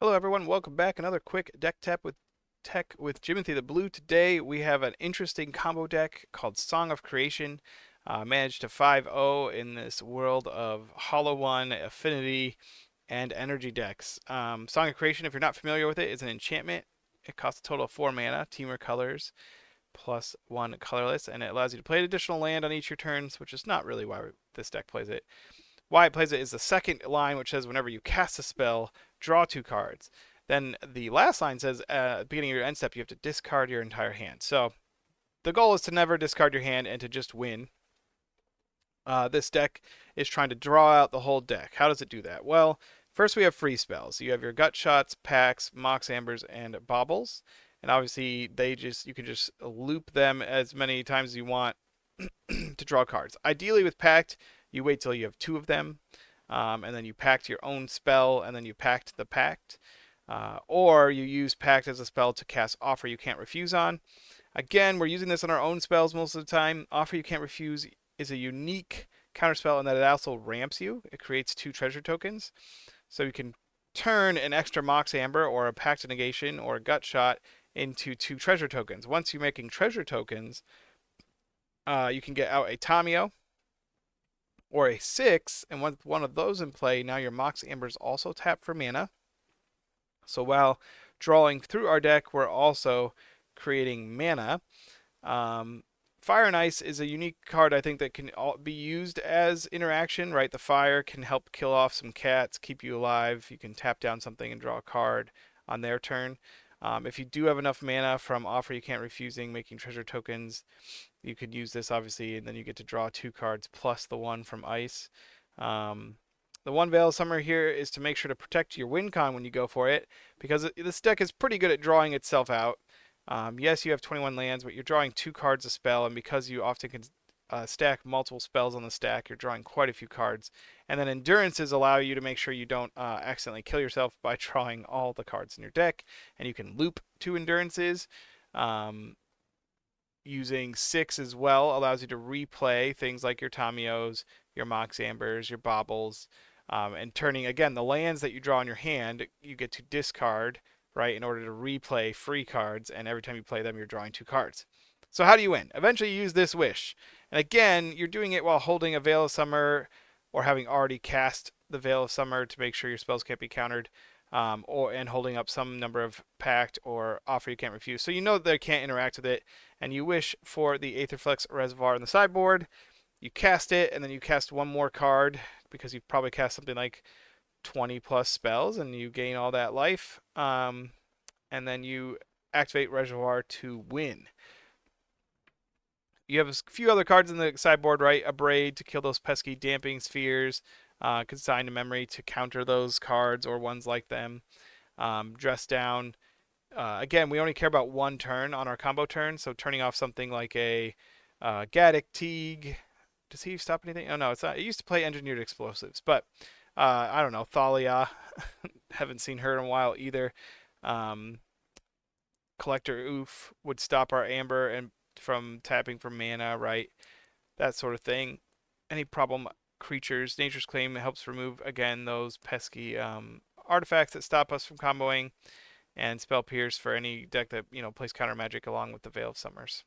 Hello everyone, welcome back. Another quick deck tap with tech with Jimothy the Blue. Today we have an interesting combo deck called Song of Creation. Managed to 5-0 in this world of Hollow One, Affinity, and Energy decks. Song of Creation, if you're not familiar with it, is an enchantment. It costs a total of 4 mana, Teamer colors, plus 1 colorless, and it allows you to play an additional land on each of your turns, which is not really why this deck plays it. Why it plays it is the second line, which says whenever you cast a spell, draw 2 cards. Then the last line says at the beginning of your end step, you have to discard your entire hand. So the goal is to never discard your hand and to just win. This deck is trying to draw out the whole deck. How does it do that? Well, first we have free spells. You have your gut shots, packs, mox ambers, and baubles. And obviously you can just loop them as many times as you want to draw cards. Ideally with pact, you wait till you have 2 of them, and then you pact your own spell, and then you pact the pact. Or you use pact as a spell to cast offer you can't refuse on. Again, we're using this on our own spells most of the time. Offer you can't refuse is a unique counterspell in that it also ramps you. It creates 2 treasure tokens. So you can turn an extra Mox Amber or a Pact of Negation or a Gut Shot into 2 treasure tokens. Once you're making treasure tokens, you can get out a Tamio or a 6, and with one of those in play, now your Mox Ambers also tap for mana. So while drawing through our deck, we're also creating mana. Fire and Ice is a unique card, I think, that can be used as interaction, right? The fire can help kill off some cats, keep you alive. You can tap down something and draw a card on their turn. If you do have enough mana from Offer You Can't Refusing, making treasure tokens, you could use this obviously, and then you get to draw 2 cards plus the one from Ice. The one Veil of Summer here is to make sure to protect your win con when you go for it, because this deck is pretty good at drawing itself out. Yes, you have 21 lands, but you're drawing 2 cards a spell, and because you often can stack multiple spells on the stack, you're drawing quite a few cards. And then Endurances allow you to make sure you don't accidentally kill yourself by drawing all the cards in your deck, and you can loop 2 Endurances. Using 6 as well allows you to replay things like your Tamios, your Mox Ambers, your Baubles, and turning, again, the lands that you draw in your hand, you get to discard, right, in order to replay free cards, and every time you play them, you're drawing 2 cards. So how do you win? Eventually you use this Wish. And again, you're doing it while holding a Veil of Summer or having already cast the Veil of Summer to make sure your spells can't be countered, and holding up some number of Pact or Offer You Can't Refuse. So you know that they can't interact with it, and you wish for the Aetherflux Reservoir on the sideboard. You cast it, and then you cast one more card because you've probably cast something like 20 plus spells, and you gain all that life. And then you activate Reservoir to win. You have a few other cards in the sideboard, right? Abrade to kill those pesky damping spheres. Consign to memory to counter those cards or ones like them. Dress down. Again, we only care about 1 turn on our combo turn, so turning off something like a Gaddock Teague. Does he stop anything? Oh, no, it's not. It used to play Engineered Explosives, but I don't know. Thalia. Haven't seen her in a while either. Collector Oof would stop our Amber and from tapping for mana, right? That sort of thing. Any problem creatures, Nature's Claim helps remove, again, those pesky artifacts that stop us from comboing, and Spell Pierce for any deck that plays counter magic along with the Veil of Summers.